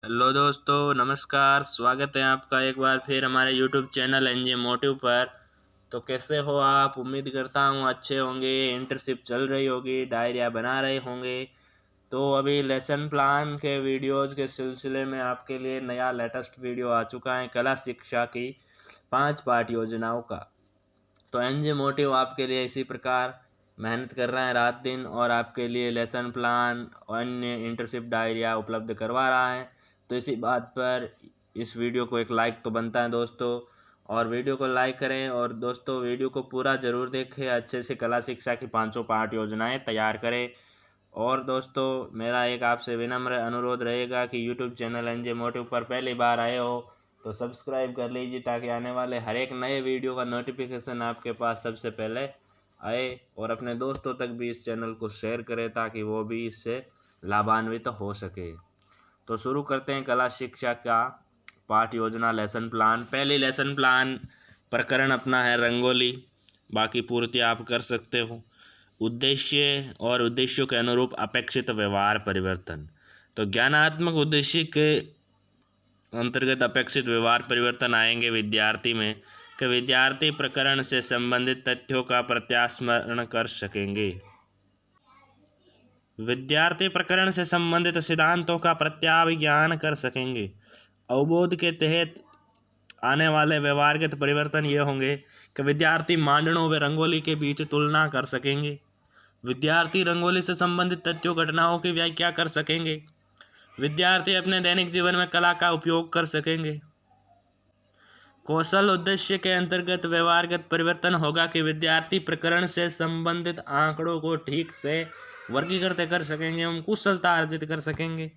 Hello दोस्तों, नमस्कार। स्वागत है आपका एक बार फिर हमारे यूट्यूब चैनल एनजे मोटिव पर। तो कैसे हो आप? उम्मीद करता हूँ अच्छे होंगे। इंटर्नशिप चल रही होगी, डायरिया बना रहे होंगे। तो अभी लेसन प्लान के वीडियोज़ के सिलसिले में आपके लिए नया लेटेस्ट वीडियो आ चुका है, कला शिक्षा की 5 पाठ योजनाओं का। तो एनजे मोटिव आपके लिए इसी प्रकार मेहनत कर रहा है रात दिन और आपके लिए लेसन प्लान अन्य इंटर्नशिप डायरिया उपलब्ध करवा रहा है। तो इसी बात पर इस वीडियो को एक लाइक तो बनता है दोस्तों, और वीडियो को लाइक करें और दोस्तों वीडियो को पूरा ज़रूर देखें। अच्छे से कला शिक्षा की 500 पाठ योजनाएं तैयार करें। और दोस्तों मेरा एक आपसे विनम्र अनुरोध रहेगा कि यूट्यूब चैनल एनजे मोटिव पर पहली बार आए हो तो सब्सक्राइब कर लीजिए, ताकि आने वाले हर एक नए वीडियो का नोटिफिकेशन आपके पास सबसे पहले आए। और अपने दोस्तों तक भी इस चैनल को शेयर करें ताकि वो भी इससे लाभान्वित हो सके। तो शुरू करते हैं कला शिक्षा का पाठ योजना लेसन प्लान। पहली लेसन प्लान प्रकरण अपना है रंगोली, बाकी पूर्ति आप कर सकते हो। उद्देश्य और उद्देश्यों के अनुरूप अपेक्षित व्यवहार परिवर्तन। तो ज्ञानात्मक उद्देश्य के अंतर्गत अपेक्षित व्यवहार परिवर्तन आएंगे विद्यार्थी में कि विद्यार्थी प्रकरण से संबंधित तथ्यों का प्रत्यास्मरण कर सकेंगे। विद्यार्थी प्रकरण से संबंधित सिद्धांतों का प्रत्याभिज्ञान कर सकेंगे। अवबोध के तहत आने वाले व्यवहारगत परिवर्तन ये होंगे कि विद्यार्थी मांडनों व रंगोली के बीच तुलना कर सकेंगे। विद्यार्थी रंगोली से संबंधित तथ्यों घटनाओं की व्याख्या कर सकेंगे। विद्यार्थी अपने दैनिक जीवन में कला का उपयोग कर सकेंगे। कौशल उद्देश्य के अंतर्गत व्यवहारगत परिवर्तन होगा कि विद्यार्थी प्रकरण से संबंधित आंकड़ों को ठीक से वर्गीकृत कर सकेंगे एवं कुशलता अर्जित कर सकेंगे।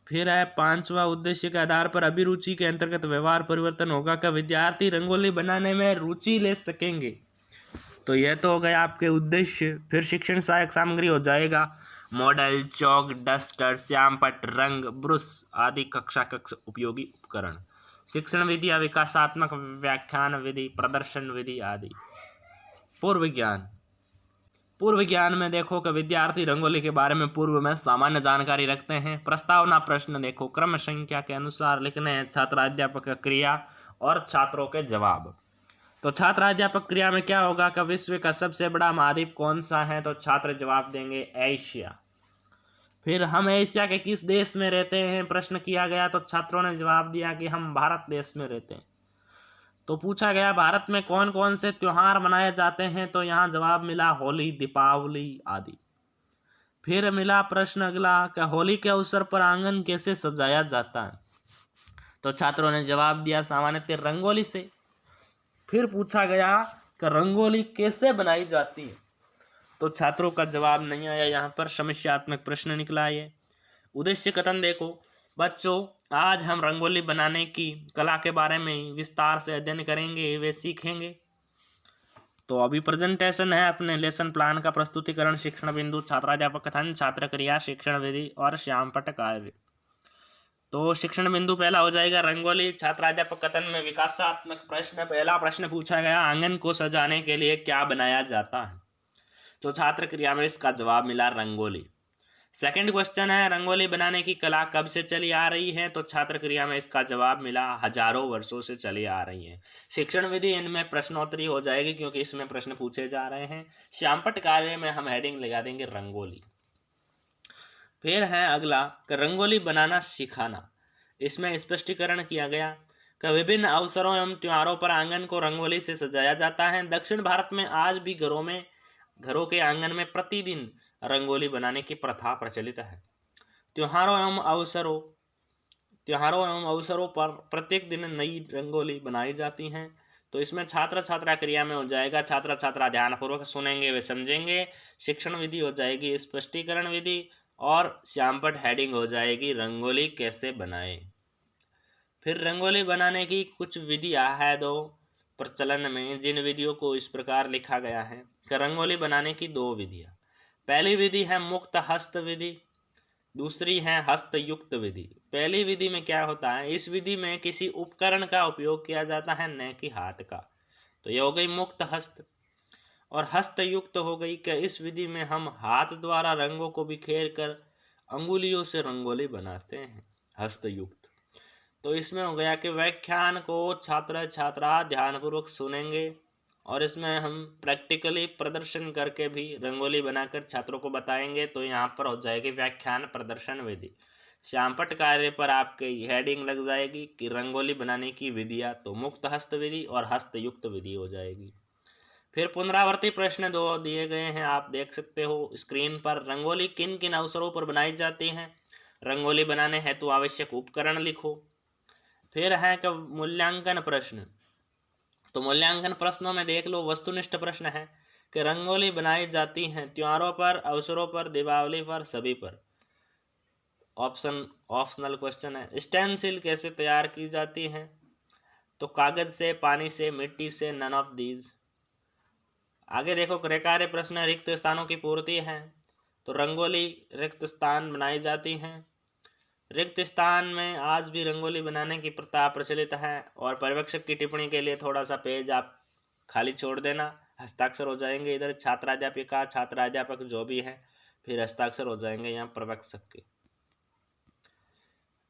फिर है पांचवा उद्देश्य के आधार पर अभिरुचि के अंतर्गत व्यवहार परिवर्तन होगा कि विद्यार्थी रंगोली बनाने में रुचि ले सकेंगे। तो यह तो हो गया आपके उद्देश्य। फिर शिक्षण सहायक सामग्री हो जाएगा मॉडल, चौक, डस्टर, श्यामपट्ट, रंग, ब्रश आदि कक्षा कक्ष उपयोगी उपकरण। शिक्षण विधि या विकासात्मक व्याख्यान विधि, प्रदर्शन विधि आदि। पूर्व ज्ञान। पूर्व ज्ञान में देखो कि विद्यार्थी रंगोली के बारे में पूर्व में सामान्य जानकारी रखते हैं। प्रस्तावना प्रश्न देखो क्रम संख्या के अनुसार लिखने हैं। छात्राध्यापक क्रिया और छात्रों के जवाब। तो छात्राध्यापक क्रिया में क्या होगा कि विश्व का सबसे बड़ा महाद्वीप कौन सा है? तो छात्र जवाब देंगे एशिया। फिर हम एशिया के किस देश में रहते हैं प्रश्न किया गया, तो छात्रों ने जवाब दिया कि हम भारत देश में रहते हैं। तो पूछा गया भारत में कौन कौन से त्योहार मनाए जाते हैं, तो यहाँ जवाब मिला होली, दीपावली आदि। फिर मिला प्रश्न अगला कि होली के अवसर पर आंगन कैसे सजाया जाता है, तो छात्रों ने जवाब दिया सामान्यतः रंगोली से। फिर पूछा गया कि रंगोली कैसे बनाई जाती है, तो छात्रों का जवाब नहीं आया। यहाँ पर समस्यात्मक प्रश्न निकला ये। उद्देश्य कथन देखो बच्चों, आज हम रंगोली बनाने की कला के बारे में विस्तार से अध्ययन करेंगे, वे सीखेंगे। तो अभी प्रेजेंटेशन है अपने लेसन प्लान का प्रस्तुतिकरण, शिक्षण बिंदु, छात्राध्यापक कथन, छात्र क्रिया, शिक्षण विधि और श्यामपट्ट कार्य। तो शिक्षण बिंदु पहला हो जाएगा रंगोली। छात्राध्यापक कथन में विकासात्मक प्रश्न। पहला प्रश्न पूछा गया आंगन को सजाने के लिए क्या बनाया जाता है, तो छात्र क्रिया में इसका जवाब मिला रंगोली। सेकंड क्वेश्चन है रंगोली बनाने की कला कब से चली आ रही है, तो छात्र क्रिया में इसका जवाब मिला हजारों वर्षों से चली आ रही है। शिक्षण विधि इनमें प्रश्नोत्तरी हो जाएगी क्योंकि इसमें प्रश्न पूछे जा रहे हैं। श्यामपट्ट कार्य में हम हेडिंग लगा देंगे रंगोली। फिर है अगला कि रंगोली बनाना सिखाना। इसमें स्पष्टीकरण किया गया कि विभिन्न अवसरों एवं त्योहारों पर आंगन को रंगोली से सजाया जाता है। दक्षिण भारत में आज भी घरों के आंगन में प्रतिदिन रंगोली बनाने की प्रथा प्रचलित है। त्योहारों एवं अवसरों पर प्रत्येक दिन नई रंगोली बनाई जाती हैं। तो इसमें छात्र छात्रा क्रिया में हो जाएगा छात्र छात्रा ध्यानपूर्वक सुनेंगे वे समझेंगे। शिक्षण विधि हो जाएगी स्पष्टीकरण विधि और श्यामपट्ट हेडिंग हो जाएगी रंगोली कैसे बनाए। फिर रंगोली बनाने की कुछ विधियाँ है दो प्रचलन में, जिन विधियों को इस प्रकार लिखा गया है कि रंगोली बनाने की दो विधियाँ। पहली विधि है मुक्त हस्त विधि, दूसरी है हस्तयुक्त विधि। पहली विधि में क्या होता है, इस विधि में किसी उपकरण का उपयोग किया जाता है न कि हाथ का। तो ये हो गई मुक्त हस्त। और हस्तयुक्त हो गई कि इस विधि में हम हाथ द्वारा रंगों को बिखेर कर अंगुलियों से रंगोली बनाते हैं। हस्तयुक्त। तो इसमें हो गया कि व्याख्यान को छात्र छात्रा ध्यानपूर्वक सुनेंगे और इसमें हम प्रैक्टिकली प्रदर्शन करके भी रंगोली बनाकर छात्रों को बताएंगे। तो यहाँ पर हो जाएगी व्याख्यान प्रदर्शन विधि। श्यामपट्ट कार्य पर आपके हेडिंग लग जाएगी कि रंगोली बनाने की विधियाँ, तो मुक्त हस्त विधि और हस्तयुक्त विधि हो जाएगी। फिर पुनरावर्ती प्रश्न 2 दिए गए हैं, आप देख सकते हो स्क्रीन पर। रंगोली किन किन अवसरों पर बनाई जाती है, रंगोली बनाने हेतु आवश्यक उपकरण लिखो। फिर है कि मूल्यांकन प्रश्न। तो मूल्यांकन प्रश्नों में देख लो, वस्तुनिष्ठ प्रश्न है कि रंगोली बनाई जाती है त्योहारों पर, अवसरों पर, दीपावली पर, सभी पर। ऑप्शनल क्वेश्चन है। स्टेंसिल कैसे तैयार की जाती है, तो कागज से, पानी से, मिट्टी से, नन ऑफ दीज। आगे देखो क्रयकार्य प्रश्न, रिक्त स्थानों की पूर्ति है, तो रंगोली रिक्त स्थान बनाई जाती है। रिक्त स्थान में आज भी रंगोली बनाने की प्रथा प्रचलित है और पर्यवेक्षक की टिप्पणी के लिए थोड़ा सा पेज आप खाली छोड़ देना, हस्ताक्षर हो जाएंगे इधर छात्राध्यापिका छात्राध्यापक जो भी है, फिर हस्ताक्षर हो जाएंगे यहाँ पर्यवेक्षक के।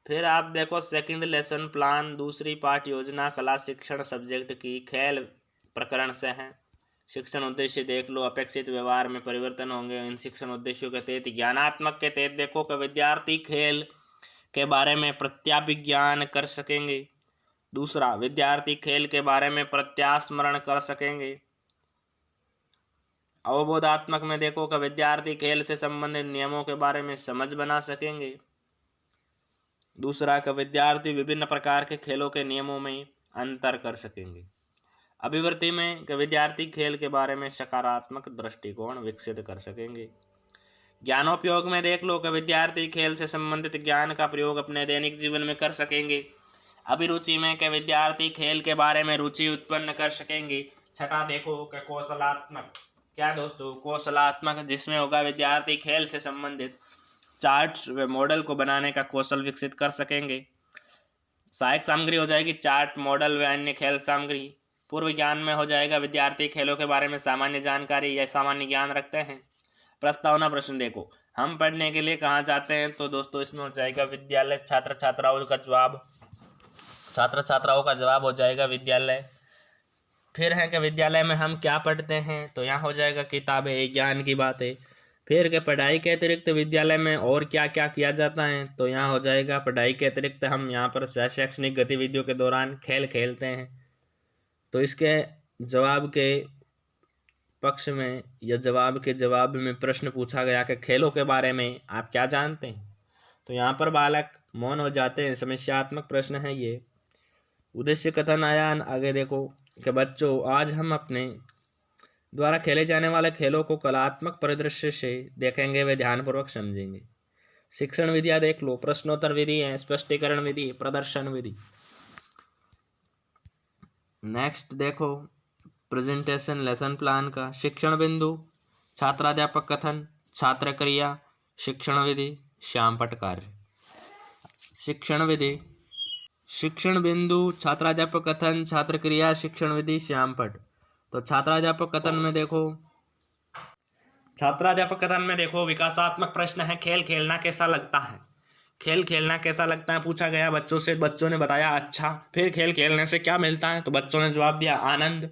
फिर आप देखो सेकंड लेसन प्लान, दूसरी पाठ योजना कला शिक्षण सब्जेक्ट की खेल प्रकरण से है। शिक्षण उद्देश्य देख लो, अपेक्षित व्यवहार में परिवर्तन होंगे इन शिक्षण उद्देश्यों के तहत। ज्ञानात्मक के तहत देखो कि विद्यार्थी खेल के बारे में प्रत्याभिज्ञान कर सकेंगे। दूसरा, विद्यार्थी खेल के बारे में प्रत्यास्मरण कर सकेंगे। अवबोधात्मक में देखो कि विद्यार्थी खेल से संबंधित नियमों के बारे में समझ बना सकेंगे। दूसरा, कि विद्यार्थी विभिन्न प्रकार के खेलों के नियमों में अंतर कर सकेंगे। अभिवृत्ति में कि विद्यार्थी खेल के बारे में सकारात्मक दृष्टिकोण विकसित कर सकेंगे। ज्ञानोपयोग में देख लो कि विद्यार्थी खेल से संबंधित ज्ञान का प्रयोग अपने दैनिक जीवन में कर सकेंगे। अभिरुचि में कि विद्यार्थी खेल के बारे में रुचि उत्पन्न कर सकेंगे। छठा देखो कि कौशलात्मक, क्या दोस्तों, कौशलात्मक, जिसमें होगा विद्यार्थी खेल से संबंधित चार्ट्स व मॉडल को बनाने का कौशल विकसित कर सकेंगे। सहायक सामग्री हो जाएगी चार्ट, मॉडल व अन्य खेल सामग्री। पूर्व ज्ञान में हो जाएगा विद्यार्थी खेलों के बारे में सामान्य जानकारी या सामान्य ज्ञान रखते हैं। प्रस्तावना प्रश्न देखो, हम पढ़ने के लिए कहाँ जाते हैं, तो दोस्तों इसमें हो जाएगा विद्यालय। छात्र छात्राओं का जवाब हो जाएगा विद्यालय। फिर है कि विद्यालय में हम क्या पढ़ते हैं, तो यहाँ हो जाएगा किताबें, ज्ञान की बातें। फिर के पढ़ाई के अतिरिक्त विद्यालय में और क्या क्या किया जाता है, तो यहाँ हो जाएगा पढ़ाई के अतिरिक्त हम यहाँ पर शैक्षणिक गतिविधियों के दौरान खेल खेलते हैं। तो इसके जवाब के पक्ष में या जवाब के जवाब में प्रश्न पूछा गया कि खेलों के बारे में आप क्या जानते हैं, तो यहाँ पर बालक मौन हो जाते हैं। समस्यात्मक प्रश्न है ये। उद्देश्य कथन आया आगे देखो कि बच्चों आज हम अपने द्वारा खेले जाने वाले खेलों को कलात्मक परिदृश्य से देखेंगे व ध्यानपूर्वक समझेंगे। शिक्षण विधियाँ देख लो, प्रश्नोत्तर विधि है, स्पष्टीकरण विधि, प्रदर्शन विधि। नेक्स्ट देखो प्रेजेंटेशन लेसन प्लान का। शिक्षण बिंदु, छात्राध्यापक कथन, छात्र क्रिया, शिक्षण विधि, श्यामपट्ट कार्य। शिक्षण विधि, शिक्षण बिंदु, छात्राध्यापक कथन, छात्र क्रिया, शिक्षण विधि, श्यामपट्ट। तो छात्राध्यापक कथन में देखो विकासात्मक प्रश्न है, खेल खेलना कैसा लगता है। खेल खेलना कैसा लगता है पूछा गया बच्चों से, बच्चों ने बताया अच्छा। फिर खेल खेलने से क्या मिलता है, तो बच्चों ने जवाब दिया आनंद।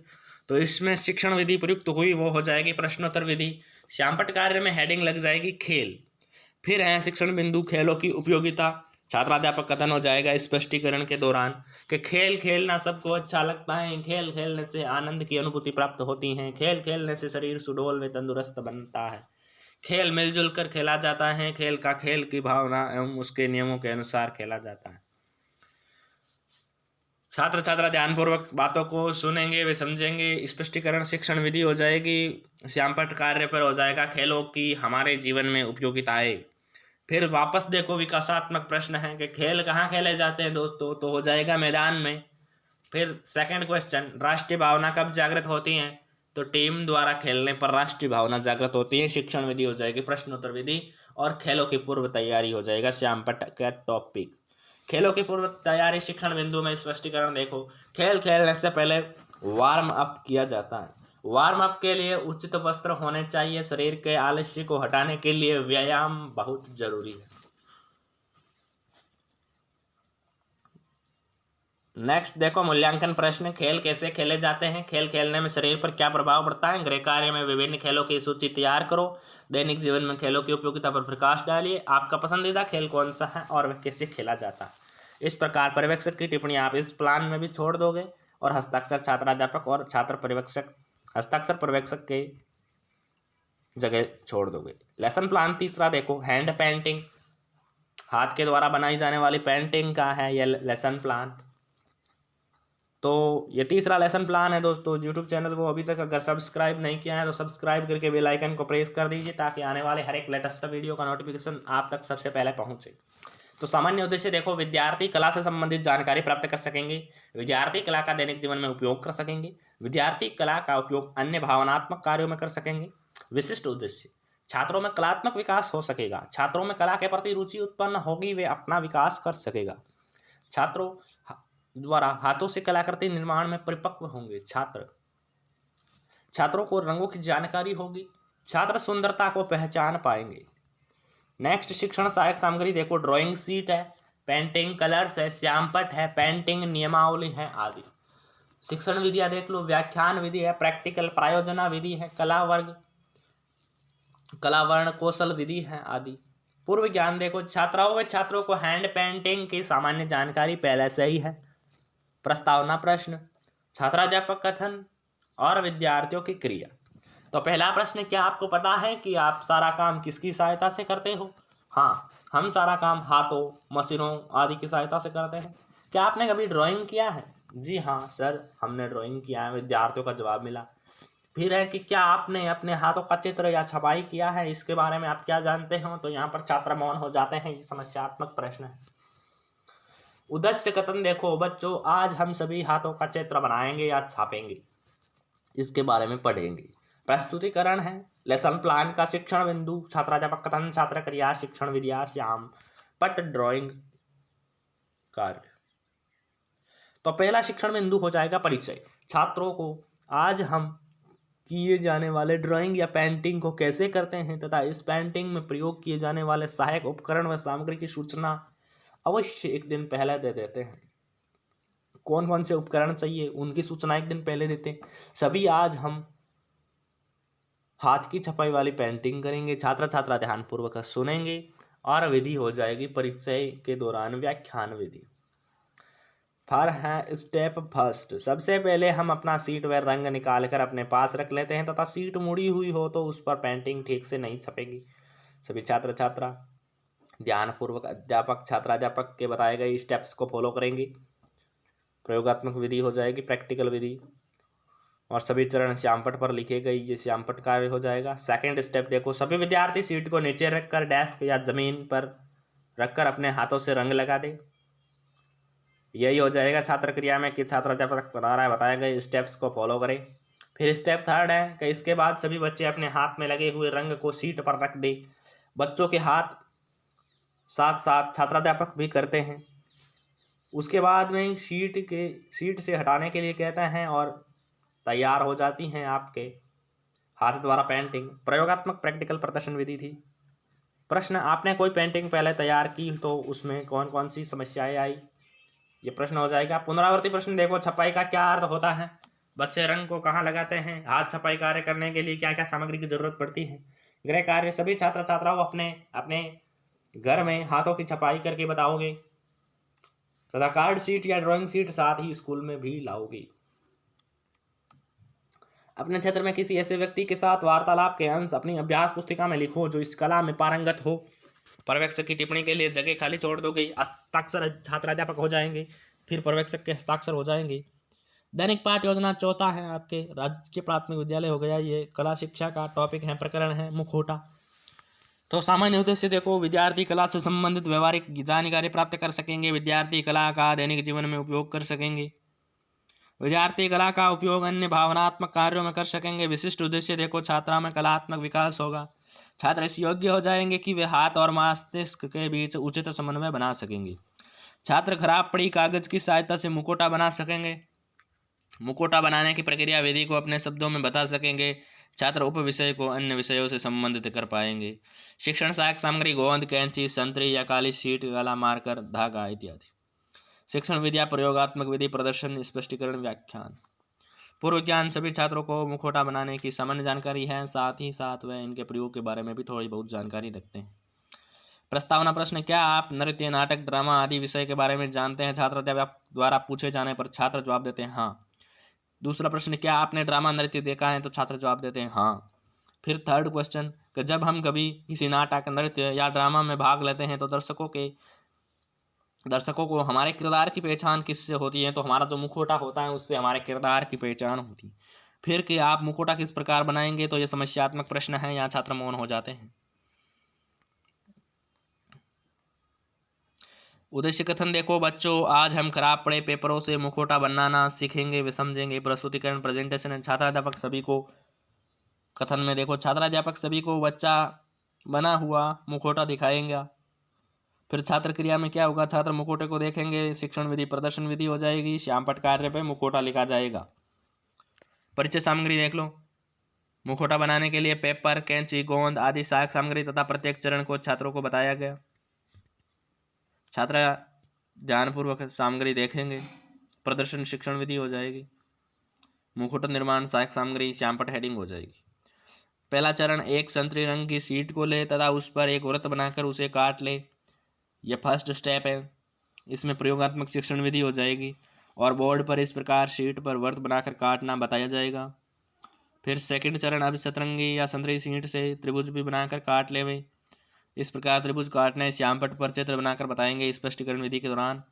तो इसमें शिक्षण विधि प्रयुक्त हुई, वो हो जाएगी प्रश्नोत्तर विधि। श्यामपट्ट कार्य में हेडिंग लग जाएगी खेल। फिर है शिक्षण बिंदु, खेलों की उपयोगिता। छात्राध्यापक कथन हो जाएगा स्पष्टीकरण के दौरान कि खेल खेलना सबको अच्छा लगता है, खेल खेलने से आनंद की अनुभूति प्राप्त होती है, खेल खेलने से शरीर सुडौल व तंदुरुस्त बनता है, खेल मिलजुल कर खेला जाता है, खेल का खेल की भावना एवं उसके नियमों के अनुसार खेला जाता है। छात्र छात्रा ध्यानपूर्वक बातों को सुनेंगे वे समझेंगे। स्पष्टीकरण शिक्षण विधि हो जाएगी। श्यामपट्ट कार्य पर हो जाएगा खेलों की हमारे जीवन में उपयोगिताएं। फिर वापस देखो विकासात्मक प्रश्न है कि खेल कहाँ खेले जाते हैं दोस्तों, तो हो जाएगा मैदान में। फिर सेकंड क्वेश्चन, राष्ट्रीय भावना कब जागृत होती है, तो टीम द्वारा खेलने पर राष्ट्रीय भावना जागृत होती है। शिक्षण विधि हो जाएगी प्रश्नोत्तर विधि और खेलों की पूर्व तैयारी हो जाएगा श्यामपट्ट का टॉपिक। खेलों की पूर्व तैयारी शिक्षण बिंदु में स्पष्टीकरण देखो, खेल खेलने से पहले वार्म अप किया जाता है। वार्म अप के लिए उचित वस्त्र होने चाहिए। शरीर के आलस्य को हटाने के लिए व्यायाम बहुत जरूरी है। नेक्स्ट देखो मूल्यांकन प्रश्न। खेल कैसे खेले जाते हैं, खेल खेलने में शरीर पर क्या प्रभाव पड़ता है, गृह कार्य में विभिन्न खेलों की सूची तैयार करो, दैनिक जीवन में खेलों की उपयोगिता पर प्रकाश डालिए, आपका पसंदीदा खेल कौन सा है और वह कैसे खेला जाता है। इस प्रकार पर्यवेक्षक की टिप्पणी आप इस प्लान में भी छोड़ दोगे और हस्ताक्षर छात्राध्यापक और छात्र पर्यवेक्षक हस्ताक्षर पर्यवेक्षक के जगह छोड़ दोगे। लेसन प्लान तीसरा देखो, हैंड पेंटिंग, हाथ के द्वारा बनाई जाने वाली पेंटिंग का है यह लेसन प्लान। तो ये तीसरा लेसन प्लान है दोस्तों। यूट्यूब चैनल को अभी तक अगर सब्सक्राइब नहीं किया है तो सब्सक्राइब करके बेल आइकन को प्रेस कर दीजिए ताकि आने वाले हर एक लेटेस्ट वीडियो का नोटिफिकेशन आप तक सबसे पहले पहुंचे। तो सामान्य उद्देश्य देखो, विद्यार्थी कला से संबंधित जानकारी प्राप्त कर सकेंगे, विद्यार्थी कला का दैनिक जीवन में उपयोग कर सकेंगे, विद्यार्थी कला का उपयोग अन्य भावनात्मक कार्यों में कर सकेंगे। विशिष्ट उद्देश्य, छात्रों में कलात्मक विकास हो सकेगा, छात्रों में कला के प्रति रुचि उत्पन्न होगी, वे अपना विकास कर सकेगा, छात्रों द्वारा हाथों से कलाकृति निर्माण में परिपक्व होंगे, छात्रों को रंगों की जानकारी होगी, छात्र सुंदरता को पहचान पाएंगे। नेक्स्ट शिक्षण सहायक सामग्री देखो, ड्राइंग शीट है, पेंटिंग कलर्स है, श्यामपट है, पेंटिंग नियमावली है आदि। शिक्षण विधियां देख लो, व्याख्यान विधि है, प्रैक्टिकल प्रायोजना विधि है, कला वर्ग कला वर्ण कौशल विधि है आदि। पूर्व ज्ञान देखो, छात्राओं व छात्रों को हैंड पेंटिंग की सामान्य जानकारी पहले से ही है। प्रस्तावना प्रश्न, छात्राध्यापक कथन और विद्यार्थियों की क्रिया। तो पहला प्रश्न, क्या आपको पता है कि आप सारा काम किसकी सहायता से करते हो? हाँ, हम सारा काम हाथों, मशीनों आदि की सहायता से करते हैं। क्या आपने कभी ड्राइंग किया है? जी हाँ सर, हमने ड्राइंग किया है, विद्यार्थियों का जवाब मिला। फिर है कि क्या आपने अपने हाथों का चित्र या छपाई किया है, इसके बारे में आप क्या जानते हो? तो यहाँ पर छात्र मौन हो जाते हैं। ये समस्यात्मक प्रश्न है। उद्देश्य कथन देखो, बच्चों आज हम सभी हाथों का चित्र बनाएंगे या छापेंगे, इसके बारे में पढ़ेंगे। प्रस्तुतिकरण है, लेसन प्लान का शिक्षण बिंदु, छात्राध्यापक कथन, छात्र क्रिया, शिक्षण विधिया, श्याम पट, ड्राइंग कार्य। तो पहला शिक्षण बिंदु हो जाएगा परिचय। छात्रों को आज हम किए जाने वाले ड्राइंग या पेंटिंग को कैसे करते हैं तथा इस पेंटिंग में प्रयोग किए जाने वाले सहायक उपकरण व सामग्री की सूचना अवश्य एक दिन पहले दे देते हैं। कौन कौन से उपकरण चाहिए उनकी सूचना एक दिन पहले देते हैं। सभी आज हम हाथ की छपाई वाली पेंटिंग करेंगे। छात्र छात्रा ध्यानपूर्वक सुनेंगे और विधि हो जाएगी परिचय के दौरान व्याख्यान विधि। फिर है स्टेप फर्स्ट, सबसे पहले हम अपना सीट व रंग निकाल कर अपने पास रख लेते हैं तथा सीट मुड़ी हुई हो तो उस पर पेंटिंग ठीक से नहीं छपेगी। सभी छात्र छात्रा ध्यानपूर्वक अध्यापक छात्राध्यापक के बताए गए स्टेप्स को फॉलो करेंगे। प्रयोगात्मक विधि हो जाएगी प्रैक्टिकल विधि और सभी चरण श्यामपट पर लिखे गए, ये श्यामपट कार्य हो जाएगा। सेकेंड स्टेप देखो, सभी विद्यार्थी सीट को नीचे रखकर डेस्क या जमीन पर रखकर अपने हाथों से रंग लगा दे। यही हो जाएगा छात्र क्रिया में कि छात्राध्यापक बता रहा है बताए गए स्टेप्स को फॉलो करें। फिर स्टेप थर्ड है कि इसके बाद सभी बच्चे अपने हाथ में लगे हुए रंग को सीट पर रख दे। बच्चों के हाथ साथ साथ छात्राध्यापक भी करते हैं। उसके बाद में सीट से हटाने के लिए कहते हैं और तैयार हो जाती हैं आपके हाथ द्वारा पेंटिंग। प्रयोगात्मक प्रैक्टिकल प्रदर्शन विधि थी। प्रश्न, आपने कोई पेंटिंग पहले तैयार की तो उसमें कौन कौन सी समस्याएं आई, ये प्रश्न हो जाएगा। पुनरावृत्ति प्रश्न देखो, छपाई का क्या अर्थ होता है, बच्चे रंग को कहाँ लगाते हैं, हाथ छपाई कार्य करने के लिए क्या क्या सामग्री की जरूरत पड़ती है। गृह कार्य, सभी छात्र छात्राओं अपने अपने घर में हाथों की छपाई करके बताओगे तथा कार्ड शीट या ड्राइंग शीट साथ ही स्कूल में भी लाओगे। अपने क्षेत्र में किसी ऐसे व्यक्ति के साथ वार्तालाप के अंश अपनी अभ्यास पुस्तिका में लिखो जो इस कला में पारंगत हो। पर्यवेक्षक की टिप्पणी के लिए जगह खाली छोड़ दोगे। हस्ताक्षर छात्राध्यापक हो जाएंगे, फिर पर्यवेक्षक के हस्ताक्षर हो जाएंगे। दैनिक पाठ योजना चौथा है आपके राजकीय प्राथमिक विद्यालय हो गया। ये कला शिक्षा का टॉपिक है, प्रकरण है मुखौटा। तो सामान्य उद्देश्य देखो, विद्यार्थी कला से संबंधित व्यवहारिक जानकारी प्राप्त कर सकेंगे, विद्यार्थी कला का दैनिक जीवन में उपयोग कर सकेंगे, विद्यार्थी कला का उपयोग अन्य भावनात्मक कार्यों में कर सकेंगे। विशिष्ट उद्देश्य देखो, छात्रा में कलात्मक विकास होगा, छात्र इस योग्य हो जाएंगे कि वे हाथ और मस्तिष्क के बीच उचित समन्वय बना सकेंगे। छात्र खराब पड़ी कागज की सहायता से मुखौटा बना सकेंगे, मुखौटा बनाने की प्रक्रिया विधि को अपने शब्दों में बता सकेंगे। छात्र उप विषय को अन्य विषयों से संबंधित कर पाएंगे। शिक्षण सहायक सामग्री गोंद, कैंची, संतरी या काली शीट, गला मार्कर, धागा इत्यादि। शिक्षण विधि या प्रयोगात्मक विधि, प्रदर्शन, स्पष्टीकरण, व्याख्यान। पूर्व ज्ञान सभी छात्रों को मुखौटा बनाने की सामान्य जानकारी है, साथ ही साथ वह इनके प्रयोग के बारे में भी थोड़ी बहुत जानकारी रखते हैं। प्रस्तावना प्रश्न, क्या आप नृत्य, नाटक, ड्रामा आदि विषय के बारे में जानते हैं? छात्र द्वारा पूछे जाने पर छात्र जवाब देते हैं हाँ। दूसरा प्रश्न, क्या आपने ड्रामा नृत्य देखा है? तो छात्र जवाब देते हैं हाँ। फिर थर्ड क्वेश्चन कि जब हम कभी किसी नाटक, नृत्य या ड्रामा में भाग लेते हैं तो दर्शकों को हमारे किरदार की पहचान किससे होती है? तो हमारा जो मुखौटा होता है उससे हमारे किरदार की पहचान होती है। फिर कि आप मुखौटा किस प्रकार बनाएंगे? तो ये समस्यात्मक प्रश्न है, यहाँ छात्र मौन हो जाते हैं। उद्देश्य कथन देखो बच्चों, आज हम खराब पड़े पेपरों से मुखौटा बनाना सीखेंगे, वे समझेंगे। प्रस्तुतिकरण, प्रेजेंटेशन है। छात्राध्यापक सभी को, कथन में देखो छात्राध्यापक सभी को बच्चा बना हुआ मुखौटा दिखाएंगे। फिर छात्र क्रिया में क्या होगा? छात्र मुखौटे को देखेंगे, शिक्षण विधि, प्रदर्शन विधि हो जाएगी, श्यामपट्ट कार्य पे मुखौटा लिखा जाएगा। परिचय सामग्री देख लो, मुखौटा बनाने के लिए पेपर, कैंची, गोंद आदि सहायक सामग्री तथा प्रत्येक चरण को छात्रों को बताया गया। छात्र ध्यानपूर्वक सामग्री देखेंगे, प्रदर्शन शिक्षण विधि हो जाएगी, मुखौटा निर्माण सहायक सामग्री, श्यामपट्ट हेडिंग हो जाएगी। पहला चरण, एक संतरी रंग की शीट को ले तथा उस पर एक वृत्त बनाकर उसे काट ले, यह फर्स्ट स्टेप है। इसमें प्रयोगात्मक शिक्षण विधि हो जाएगी और बोर्ड पर इस प्रकार शीट पर वृत्त बनाकर काटना बताया जाएगा। फिर सेकंड चरण, अब सतरंगी या संतरी शीट से त्रिभुज भी बनाकर काट ले वे, इस प्रकार त्रिभुज काटने, श्यामपट्ट पर चित्र बनाकर बताएंगे स्पष्टीकरण विधि के दौरान।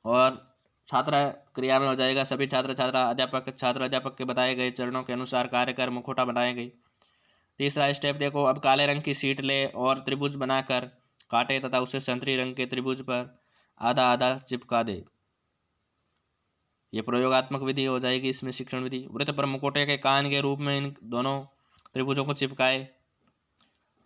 और छात्र क्रिया में हो जाएगा, सभी छात्र अध्यापक के बताए गए चरणों के अनुसार कार्य कर मुखौटा बनाएंगे। तीसरा स्टेप देखो, अब काले रंग की शीट ले और त्रिभुज बनाकर काटे तथा उसे संतरी रंग के त्रिभुज पर आधा आधा चिपका दे, यह प्रयोगात्मक विधि हो जाएगी। इसमें शिक्षण विधि, वृत्त पर मुखौटे के कान के रूप में इन दोनों त्रिभुजों को चिपकाए।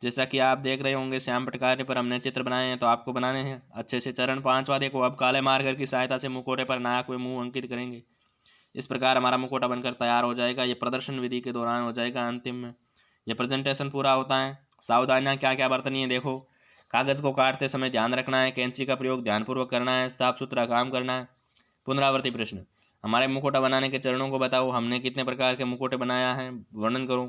जैसा कि आप देख रहे होंगे श्यामपट्ट कार्य पर हमने चित्र बनाए हैं, तो आपको बनाने हैं अच्छे से। चरण 5वां देखो, अब काले मार्कर की सहायता से मुखौटे पर नाक व मुंह अंकित करेंगे, इस प्रकार हमारा मुखौटा बनकर तैयार हो जाएगा। ये प्रदर्शन विधि के दौरान हो जाएगा। अंतिम में यह प्रेजेंटेशन पूरा होता है। सावधानियाँ क्या क्या बरतनी है देखो, कागज़ को काटते समय ध्यान रखना है, कैंची का प्रयोग ध्यानपूर्वक करना है, साफ सुथरा काम करना है। पुनरावृत्ति प्रश्न, हमारे मुखौटा बनाने के चरणों को बताओ, हमने कितने प्रकार के मुखौटे बनाया है, वर्णन करो।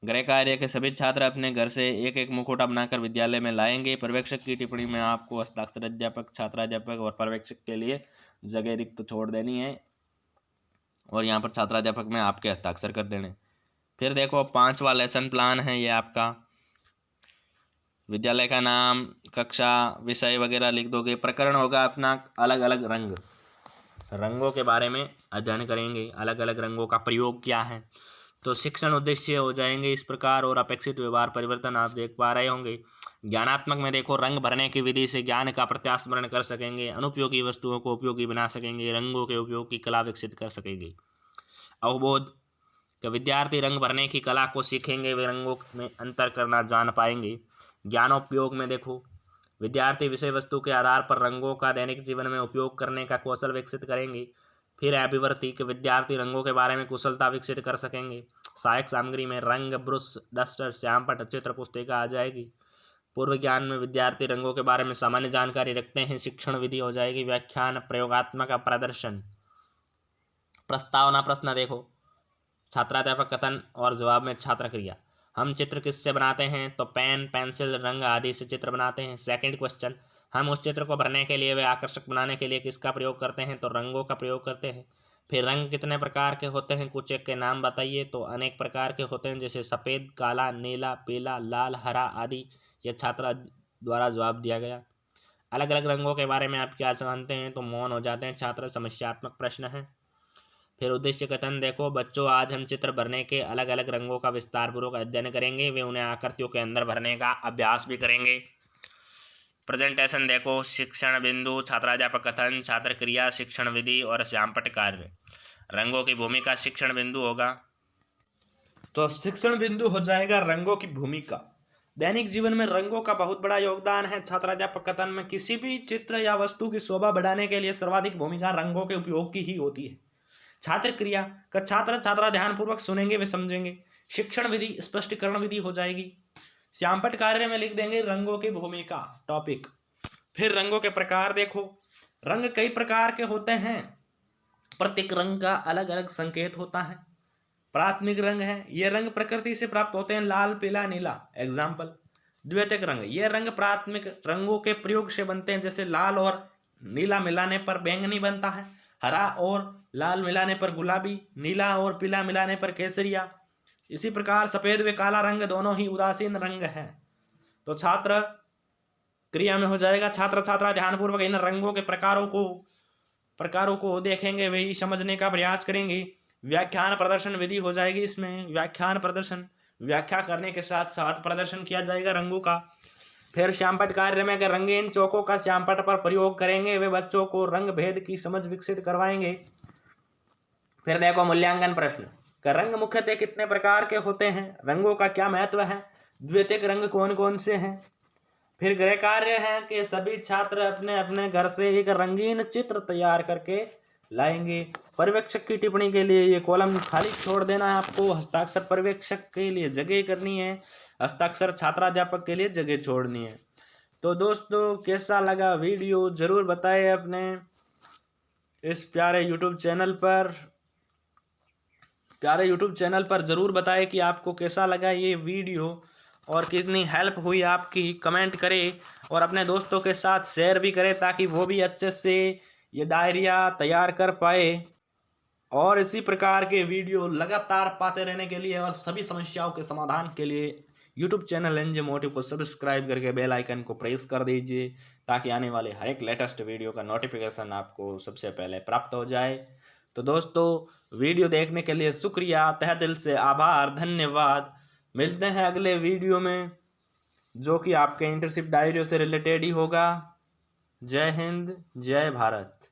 गृह कार्य के सभी छात्र अपने घर से एक एक मुखौटा बनाकर विद्यालय में लाएंगे। पर्यवेक्षक की टिप्पणी में आपको हस्ताक्षर अध्यापक, छात्राध्यापक और पर्यवेक्षक के लिए जगह रिक्त छोड़ देनी है और यहाँ पर छात्राध्यापक में आपके हस्ताक्षर कर देने। फिर देखो 5वां लेसन प्लान है, ये आपका विद्यालय का नाम, कक्षा, विषय वगैरह लिख दोगे। प्रकरण होगा अपना अलग अलग रंगों के बारे में अध्ययन करेंगे, अलग अलग रंगों का प्रयोग क्या है। तो शिक्षण उद्देश्य हो जाएंगे इस प्रकार, और अपेक्षित व्यवहार परिवर्तन आप देख पा रहे होंगे। ज्ञानात्मक में देखो, रंग भरने की विधि से ज्ञान का प्रत्यास्मरण कर सकेंगे, अनुपयोगी वस्तुओं को उपयोगी बना सकेंगे, रंगों के उपयोग की कला विकसित कर सकेंगे। अवबोध कि विद्यार्थी रंग भरने की कला को सीखेंगे, वे रंगों में अंतर करना जान पाएंगे। ज्ञानोपयोग में देखो, विद्यार्थी विषय वस्तु के आधार पर रंगों का दैनिक जीवन में उपयोग करने का कौशल विकसित करेंगे। फिर अभिवृत्ति के विद्यार्थी रंगों के बारे में कुशलता विकसित कर सकेंगे। सहायक सामग्री में रंग, ब्रश, डस्टर, श्यामपट्ट, चित्र पुस्तिका आ जाएगी। पूर्व ज्ञान में विद्यार्थी रंगों के बारे में सामान्य जानकारी रखते हैं, शिक्षण विधि हो जाएगी। व्याख्यान, प्रयोगात्मक प्रदर्शन। प्रस्तावना प्रश्न देखो, छात्राध्यापक कथन और जवाब में छात्र क्रिया। हम चित्र किससे बनाते हैं? तो पेन, पेंसिल, रंग आदि से चित्र बनाते हैं। सेकंड क्वेश्चन, हम उस चित्र को भरने के लिए व आकर्षक बनाने के लिए किसका प्रयोग करते हैं? तो रंगों का प्रयोग करते हैं। फिर रंग कितने प्रकार के होते हैं? कुछ एक के नाम बताइए। तो अनेक प्रकार के होते हैं, जैसे सफ़ेद, काला, नीला, पीला, लाल, हरा आदि। यह छात्र द्वारा जवाब दिया गया। अलग अलग रंगों के बारे में आप क्या जानते हैं? तो मौन हो जाते हैं छात्र। समस्यात्मक प्रश्न है। फिर उद्देश्य कथन देखो, बच्चों आज हम चित्र भरने के अलग अलग रंगों का विस्तारपूर्वक अध्ययन करेंगे, वे उन्हें आकृतियों के अंदर भरने का अभ्यास भी करेंगे। प्रेजेंटेशन देखो, शिक्षण बिंदु, छात्राध्यापक कथन, छात्र क्रिया, शिक्षण विधि और श्यामपट्ट कार्य। रंगों की भूमिका शिक्षण बिंदु होगा, तो शिक्षण बिंदु हो जाएगा रंगों की भूमिका। दैनिक जीवन में रंगों का बहुत बड़ा योगदान है। छात्राध्यापक कथन में किसी भी चित्र या वस्तु की शोभा बढ़ाने के लिए सर्वाधिक भूमिका रंगों के उपयोग की ही होती है। छात्र क्रिया का छात्रा ध्यानपूर्वक सुनेंगे, वे समझेंगे। शिक्षण विधि स्पष्टीकरण विधि हो जाएगी। श्यामपट्ट कार्य में लिख देंगे रंगों की भूमिका टॉपिक। फिर रंगों के प्रकार देखो, रंग कई प्रकार के होते हैं, प्रत्येक रंग का अलग अलग संकेत होता है। प्राथमिक रंग है, ये रंग प्रकृति से प्राप्त होते हैं, लाल पीला नीला एग्जाम्पल। द्वितीयक रंग, ये रंग प्राथमिक रंगों के प्रयोग से बनते हैं, जैसे लाल और नीला मिलाने पर बैंगनी बनता है, हरा और लाल मिलाने पर गुलाबी, नीला और पीला मिलाने पर केसरिया। इसी प्रकार सफेद व काला रंग दोनों ही उदासीन रंग है। तो छात्र क्रिया में हो जाएगा, छात्र छात्रा ध्यानपूर्वक इन रंगों के प्रकारों को देखेंगे, वही समझने का प्रयास करेंगे। व्याख्यान प्रदर्शन विधि हो जाएगी इसमें, व्याख्यान प्रदर्शन, व्याख्या करने के साथ साथ प्रदर्शन किया जाएगा रंगों का। फिर श्यामपट्ट कार्य में रंगीन चौकों का श्यामपट्ट पर प्रयोग करेंगे, वे बच्चों को रंग भेद की समझ विकसित करवाएंगे। फिर देखो मूल्यांकन प्रश्न, रंग मुख्यतः कितने प्रकार के होते हैं, रंगों का क्या महत्व है, द्वितीयक रंग कौन कौन से हैं। फिर गृह कार्य है कि सभी छात्र अपने अपने घर से एक रंगीन चित्र तैयार करके लाएंगे। पर्यवेक्षक की टिप्पणी के लिए ये कॉलम खाली छोड़ देना है आपको, हस्ताक्षर पर्यवेक्षक के लिए जगह करनी है, हस्ताक्षर छात्राध्यापक के लिए जगह छोड़नी है। तो दोस्तों कैसा लगा वीडियो जरूर बताएं अपने इस प्यारे यूट्यूब चैनल पर जरूर बताएं कि आपको कैसा लगा ये वीडियो और कितनी हेल्प हुई आपकी, कमेंट करें और अपने दोस्तों के साथ शेयर भी करें ताकि वो भी अच्छे से ये डायरिया तैयार कर पाए। और इसी प्रकार के वीडियो लगातार पाते रहने के लिए और सभी समस्याओं के समाधान के लिए यूट्यूब चैनल एनजे मोटिव को सब्सक्राइब करके बेल आइकन को प्रेस कर दीजिए ताकि आने वाले हर एक लेटेस्ट वीडियो का नोटिफिकेशन आपको सबसे पहले प्राप्त हो जाए। तो दोस्तों वीडियो देखने के लिए शुक्रिया, तहे दिल से आभार, धन्यवाद। मिलते हैं अगले वीडियो में जो कि आपके इंटर्नशिप डायरी से रिलेटेड ही होगा। जय हिंद, जय भारत।